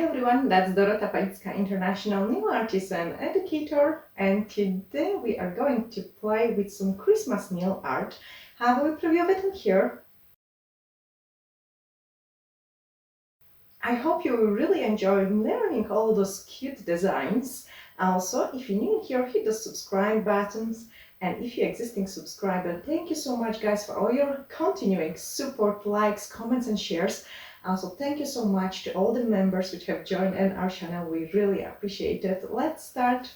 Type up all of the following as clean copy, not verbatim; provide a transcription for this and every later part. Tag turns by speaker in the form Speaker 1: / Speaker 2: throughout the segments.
Speaker 1: everyone, that's Dorota, international nail artist and educator, and today we are going to play with some Christmas nail art. Have a preview of it in here. I hope you really enjoy learning all those cute designs. Also, if you're new here, hit the subscribe buttons. And if you're existing subscriber, thank you so much guys for all your continuing support, likes, comments and shares. Also, thank you so much to all the members which have joined in our channel. We really appreciate it. Let's start.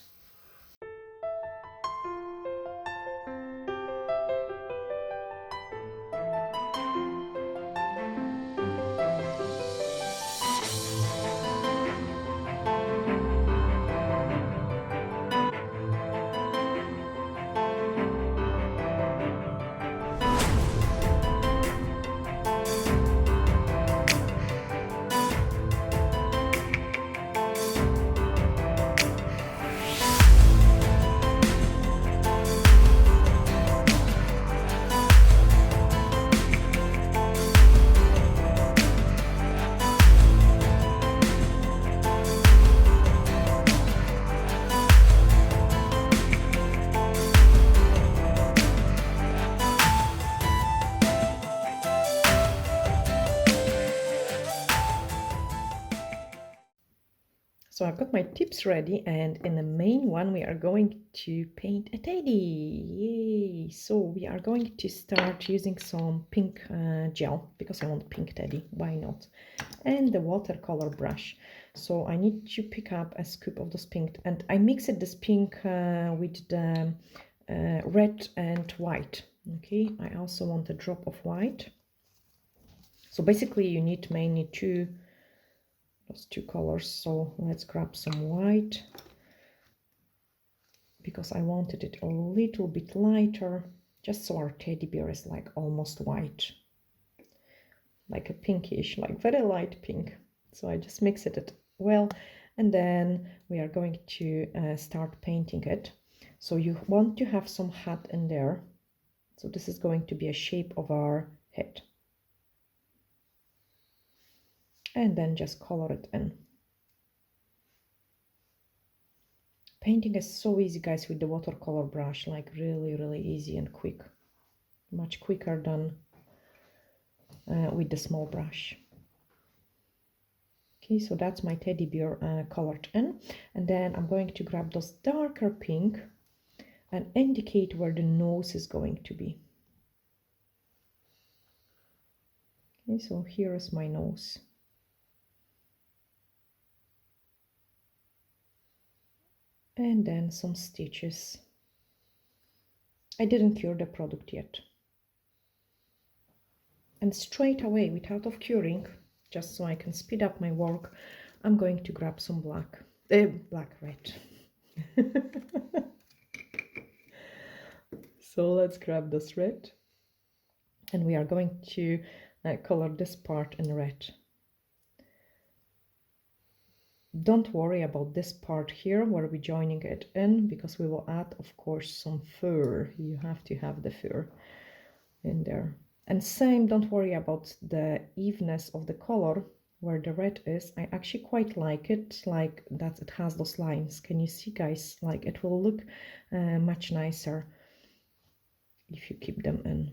Speaker 1: So I've got my tips ready, and in the main one we are going to paint a teddy. Yay! So we are going to start using some pink gel because I want pink teddy, why not? And the watercolor brush. So I need to pick up a scoop of this pink, and I mixed this pink with the red and white. Okay, I also want a drop of white. So basically you need mainly those two colors. So let's grab some white because I wanted it a little bit lighter, just so our teddy bear is like almost white, like a pinkish, like very light pink. So I just mixed it well, and then we are going to start painting it. So you want to have some hat in there. So this is going to be a shape of our head, and then just color it in. Painting is so easy, guys, with the watercolor brush, like really easy and quick, much quicker than with the small brush. Okay, so that's my teddy bear colored in, and then I'm going to grab those darker pink and indicate where the nose is going to be. Okay, so here is my nose. And then some stitches. I didn't cure the product yet. And straight away, without of curing, just so I can speed up my work, I'm going to grab some red. So let's grab this red. And we are going to color this part in red. Don't worry about this part here where we're joining it in, because we will add, of course, some fur. You have to have the fur in there. And same, don't worry about the evenness of the color where the red is. I actually quite like it, like that it has those lines. Can you see, guys? Like it will look much nicer if you keep them in.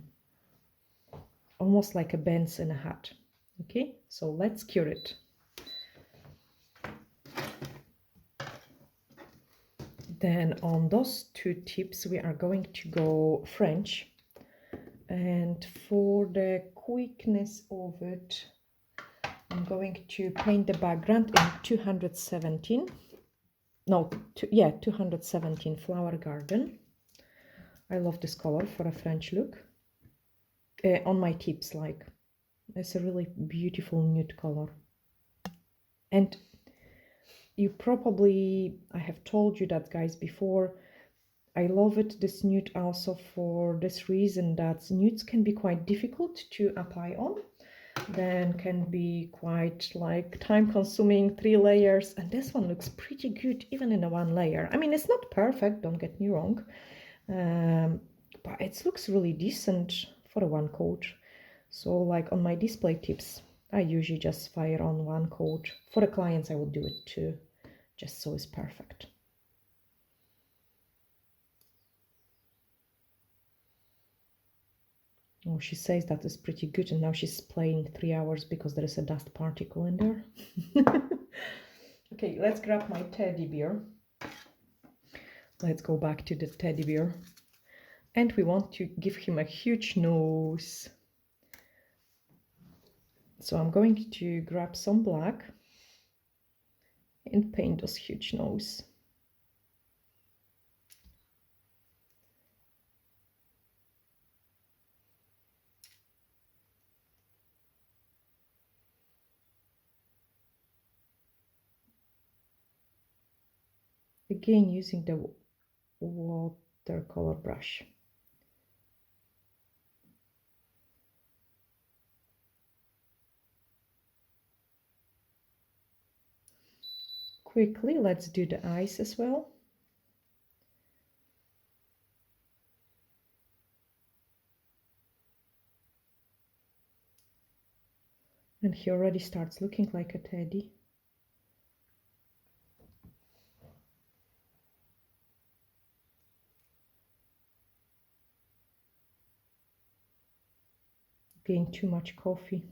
Speaker 1: Almost like a bends in a hat. Okay, so let's cure it. Then on those two tips we are going to go French, and for the quickness of it I'm going to paint the background in 217 Flower Garden. I love this color for a French look. On my tips, like it's a really beautiful nude color. And you probably, I have told you that, guys, before. I love it, this nude, also for this reason that nudes can be quite difficult to apply on, then can be quite like time consuming, 3 layers, and this one looks pretty good even in a 1 layer. I mean, it's not perfect, don't get me wrong, but it looks really decent for a 1 coat. So like on my display tips, I usually just fire on one coat. For the clients, I would do it too, just so it's perfect. Oh, she says that is pretty good, and now she's playing 3 hours because there is a dust particle in there. Okay, let's grab my teddy bear. Let's go back to the teddy bear. And we want to give him a huge nose. So I'm going to grab some black and paint this huge nose. Again, using the watercolor brush. Quickly, let's do the eyes as well. And he already starts looking like a teddy. Again, too much coffee.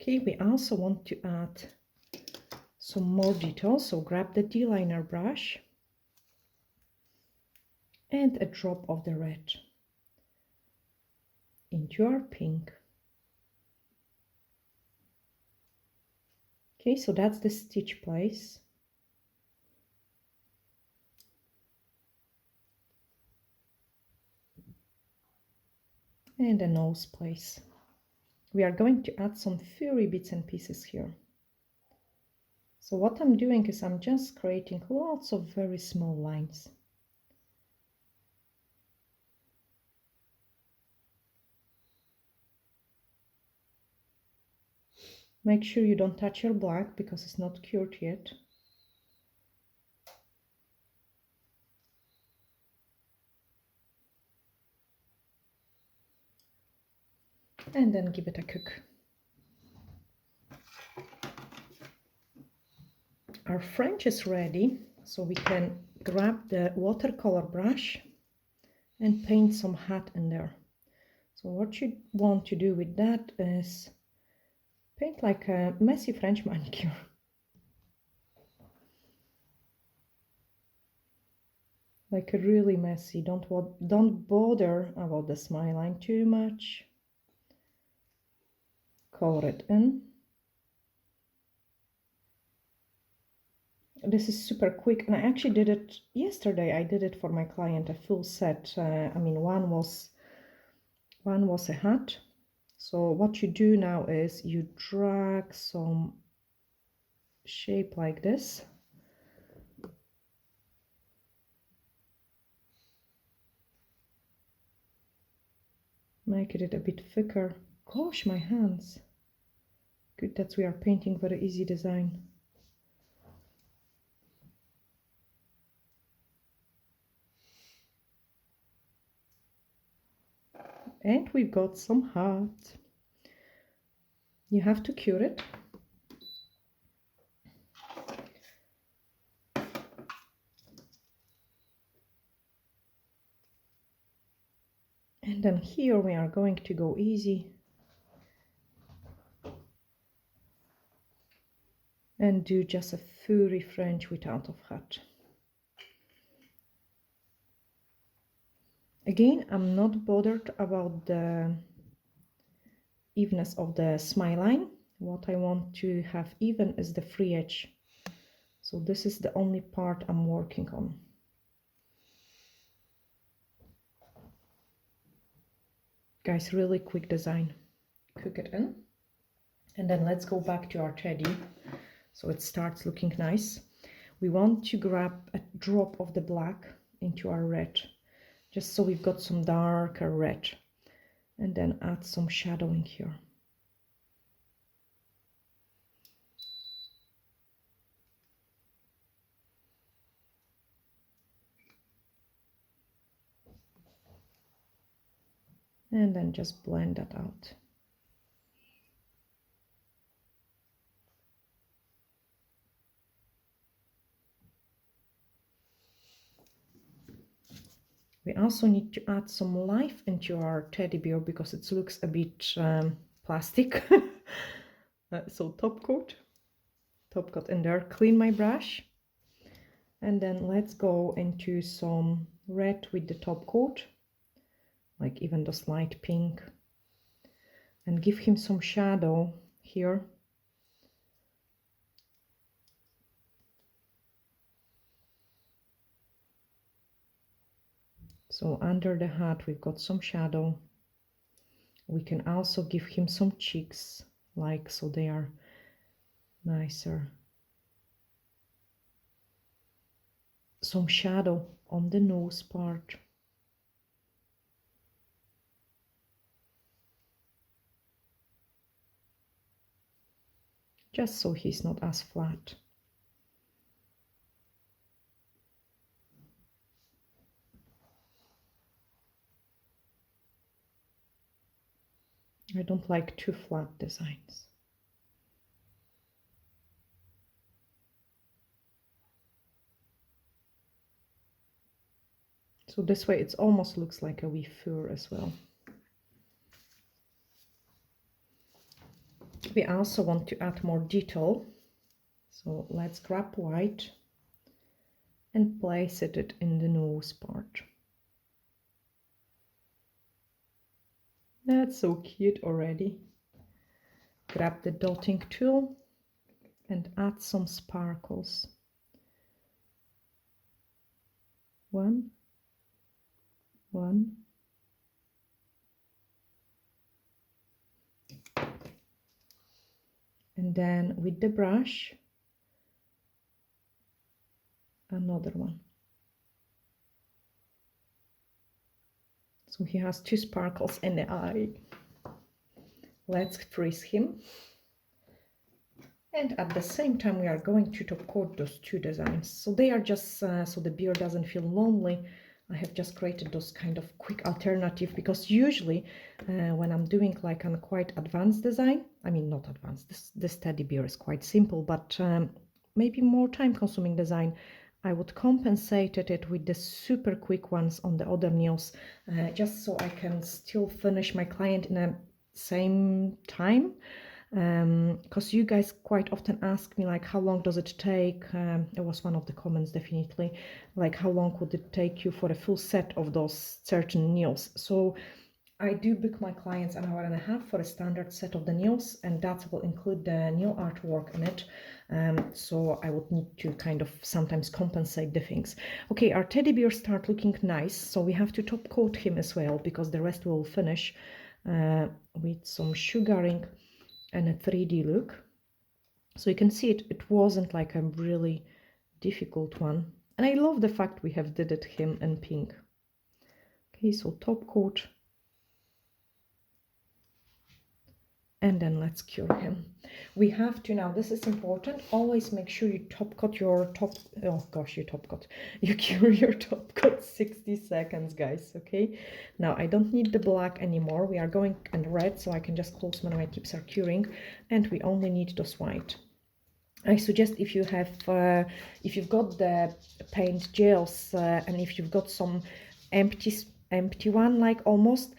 Speaker 1: Okay, we also want to add some more details, so grab the D-liner brush and a drop of the red into our pink. Okay, so that's the stitch place. And the nose place. We are going to add some furry bits and pieces here. So what I'm doing is I'm just creating lots of very small lines. Make sure you don't touch your black because it's not cured yet. And then give it a cook. Our French is ready, so we can grab the watercolor brush and paint some hat in there. So what you want to do with that is paint like a messy French manicure. Like a really messy. Don't bother about the smile line too much. Color it in. This is super quick, and I actually did it yesterday. I did it for my client, a full set. I mean, one was a hat. So what you do now is you drag some shape like this. Make it a bit thicker. Gosh, my hands. Good that we are painting very easy design. And we've got some hat. You have to cure it. And then here we are going to go easy and do just a furry French without a hat. Again, I'm not bothered about the evenness of the smile line. What I want to have even is the free edge. So this is the only part I'm working on. Guys, really quick design. Cook it in. And then let's go back to our teddy. So it starts looking nice. We want to grab a drop of the black into our red, just so we've got some darker red, and then add some shadowing here. and then just blend that out. We also need to add some life into our teddy bear because it looks a bit plastic. So top coat in there. Clean my brush, and then let's go into some red with the top coat, like even the light pink, and give him some shadow here. So under the hat we've got some shadow. We can also give him some cheeks, like so they are nicer. Some shadow on the nose part. Just so he's not as flat. I don't like too flat designs. So this way it almost looks like a wee fur as well. We also want to add more detail. So let's grab white and place it in the nose part. That's so cute already. Grab the dotting tool and add some sparkles. One. And then with the brush, another one. So he has two sparkles in the eye. Let's freeze him. And at the same time, we are going to top coat those two designs. So they are just so the beard doesn't feel lonely. I have just created those kind of quick alternative because usually when I'm doing like a quite advanced design, I mean not advanced, this teddy bear is quite simple, but maybe more time consuming design, I would compensate it with the super quick ones on the other nails, just so I can still finish my client in the same time. Because you guys quite often ask me like how long does it take, it was one of the comments definitely, like how long would it take you for a full set of those certain nails. So I do book my clients an hour and a half for a standard set of the nails, and that will include the nail artwork in it. So I would need to kind of sometimes compensate the things. Okay, our teddy bear start looking nice, so we have to top coat him as well because the rest will finish with some sugaring and a 3D look. So you can see it wasn't like a really difficult one, and I love the fact we have did it him in pink. Okay, so top coat, and then let's cure him. We have to, now this is important, always make sure you top coat your top, oh gosh, you cure your top coat 60 seconds, guys. Okay, now I don't need the black anymore, we are going and red, so I can just close when my tips are curing, and we only need those white. I suggest if you have if you've got the paint gels and if you've got some empty one, like almost,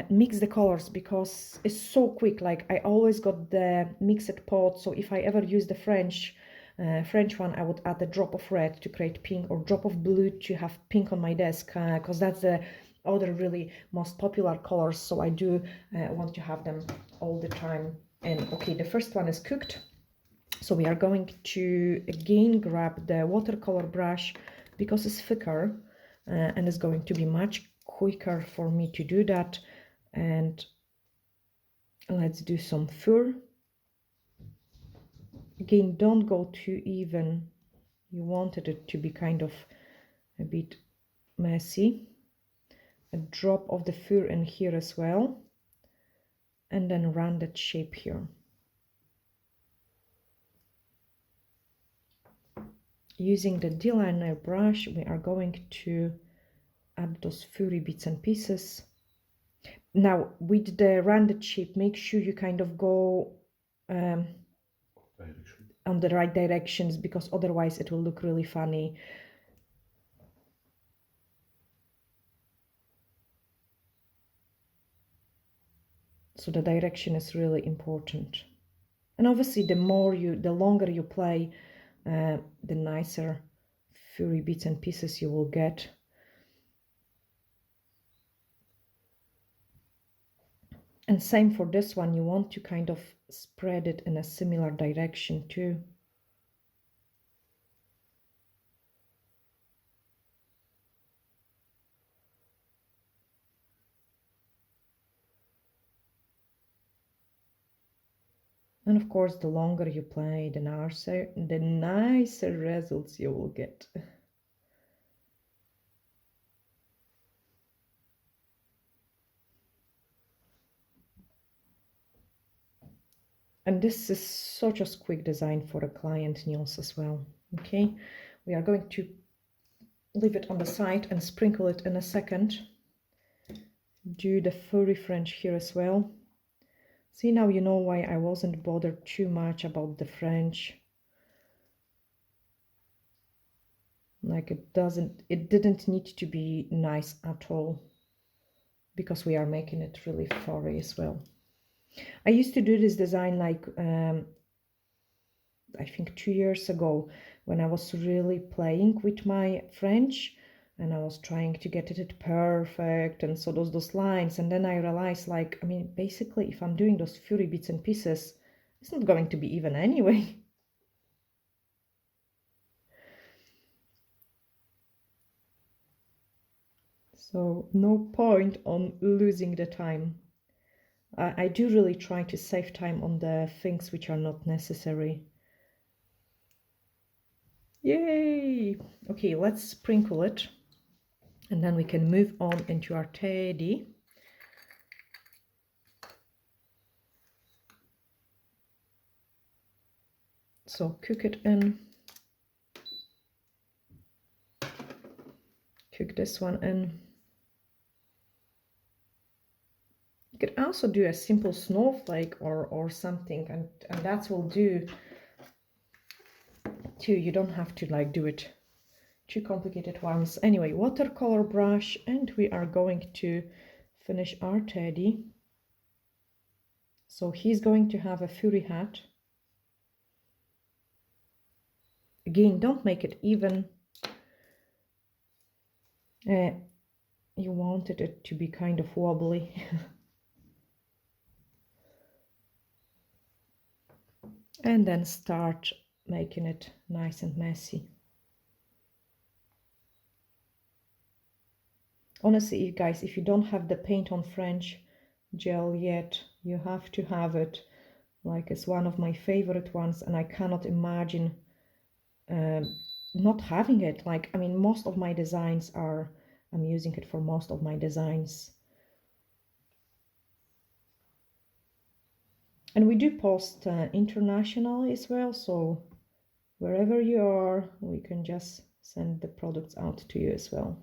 Speaker 1: mix the colors because it's so quick. Like I always got the mixed pot, so if I ever use the French one, I would add a drop of red to create pink, or drop of blue to have pink on my desk, because that's the other really most popular colors, so I do want to have them all the time. And okay, the first one is cooked, so we are going to again grab the watercolor brush because it's thicker and it's going to be much quicker for me to do that. And let's do some fur. Again, don't go too even. You wanted it to be kind of a bit messy. A drop of the fur in here as well, and then rounded shape here. Using the D-liner brush, we are going to add those furry bits and pieces. Now, with the rounded shape, make sure you kind of go on the right directions, because otherwise it will look really funny. So the direction is really important. And obviously, the longer you play, the nicer furry bits and pieces you will get. And same for this one, you want to kind of spread it in a similar direction too. And of course, the longer you play, the nicer results you will get. And this is such a quick design for a client nails as well. Okay, we are going to leave it on the side and sprinkle it in a second. Do the furry French here as well. See, now you know why I wasn't bothered too much about the French. Like it didn't need to be nice at all, because we are making it really furry as well. I used to do this design like I think 2 years ago, when I was really playing with my French and I was trying to get it perfect, and so those lines, and then I realized, like, I mean, basically if I'm doing those furry bits and pieces, it's not going to be even anyway. So no point on losing the time. I do really try to save time on the things which are not necessary. Yay! Okay, let's sprinkle it, and then we can move on into our teddy. So cook it in. Cook this one in. You could also do a simple snowflake or something, and that will do too. You don't have to like do it too complicated ones. Anyway, watercolor brush, and we are going to finish our teddy. So he's going to have a furry hat. Again, don't make it even. You wanted it to be kind of wobbly. And then start making it nice and messy. Honestly, guys, if you don't have the paint on French gel yet, you have to have it. Like, it's one of my favorite ones, and I cannot imagine not having it. Like, I mean, most of my designs are, I'm using it for most of my designs. And we do post internationally as well, so wherever you are, we can just send the products out to you as well.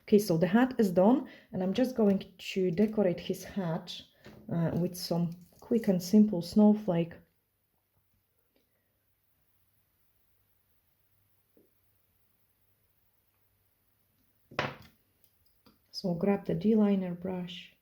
Speaker 1: Okay, so the hat is done, and I'm just going to decorate his hat with some quick and simple snowflake. So grab the D-liner brush.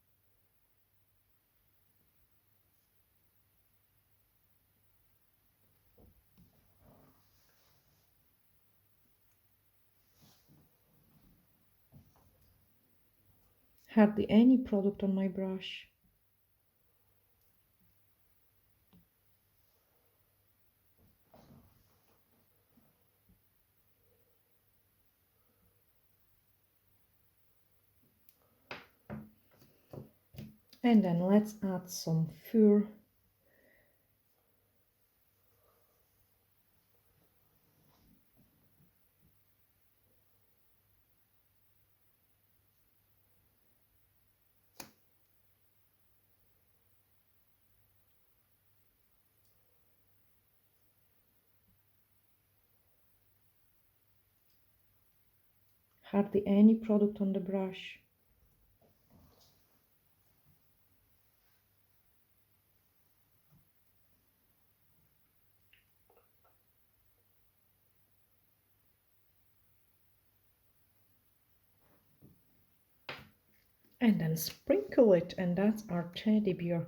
Speaker 1: Hardly any product on my brush. And then let's add some fur. Hardly any product on the brush. and then sprinkle it, and that's our teddy bear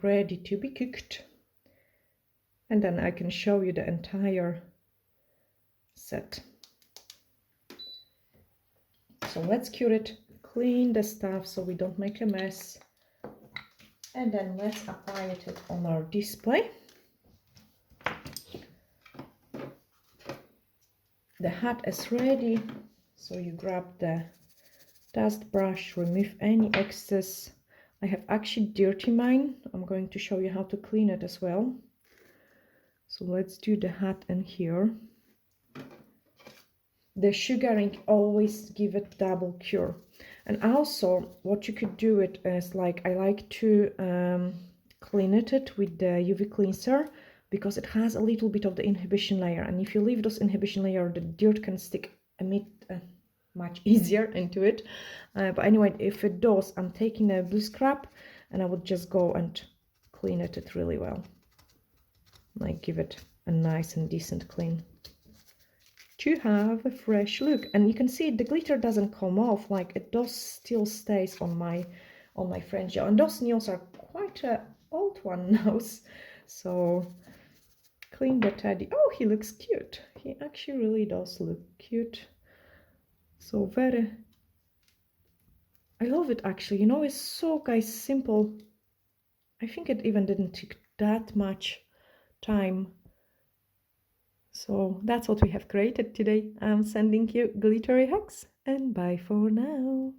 Speaker 1: ready to be cooked. And then I can show you the entire set. So let's cure it, clean the stuff so we don't make a mess, and then let's apply it on our display. The hat is ready, so you grab the dust brush, remove any excess. I have actually dirty mine. I'm going to show you how to clean it as well. So let's do the hat in here. The sugaring always give it double cure. And also what you could do it is, like, I like to clean it with the UV cleanser, because it has a little bit of the inhibition layer, and if you leave those inhibition layer, the dirt can stick a bit much easier into it. But anyway, if it does, I'm taking a blue scrub and I would just go and clean it really well, like give it a nice and decent clean to have a fresh look. And you can see the glitter doesn't come off, like it does still stays on my French nail, and those nails are quite a old one now. So clean the teddy. Oh, he looks cute. He actually really does look cute. So very, I love it actually. You know, it's so, guys, simple. I think it even didn't take that much time. So that's what we have created today. I'm sending you glittery hugs, and bye for now.